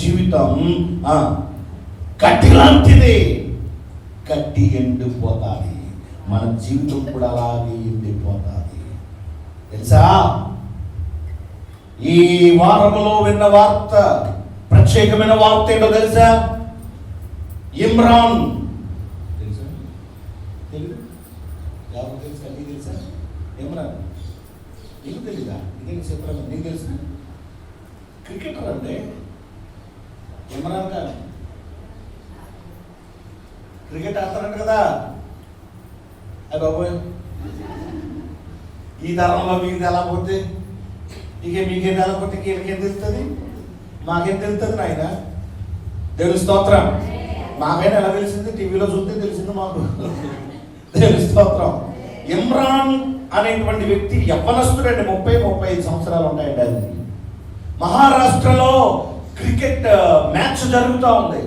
జీవితం కట్టి లాంటిది, కట్టి ఎండిపోతాది. మన జీవితం కూడా అలాగే ఎండిపోతాది. తెలుసా? ఈ వారంలో విన్న వార్త, ప్రత్యేకమైన వార్త ఏంటో తెలుసా? ఇమ్రాన్ తెలుసా? తెలుసు? ఎవరు తెలుసా? నీకు తెలుసా? ఇమ్రాన్ నీకు తెలీదా? నీకు చెప్పరా? నీకు తెలుసు? క్రికెటర్ అంటే ఇమ్రాన్ ఖాన్ క్రికెట్ ఆడతారంట కదా. అయ్య బాబోయ్, ఈ తరంలో మీకు తెలకపోతే మీకేం తెలకపోతే వీళ్ళకేం తెలుస్తుంది? మాకేం తెలుస్తుంది నాయన? దేవుని స్తోత్రం. మాకైనా ఎలా తెలిసింది? టీవీలో చూస్తే తెలిసింది మాకు. దేవుని స్తోత్రం. ఇమ్రాన్ అనేటువంటి వ్యక్తి యవ్వనస్తుడండి, 30-35 సంవత్సరాలు ఉంటాయండి. అది మహారాష్ట్రలో క్రికెట్ మ్యాచ్ జరుగుతూ ఉంది.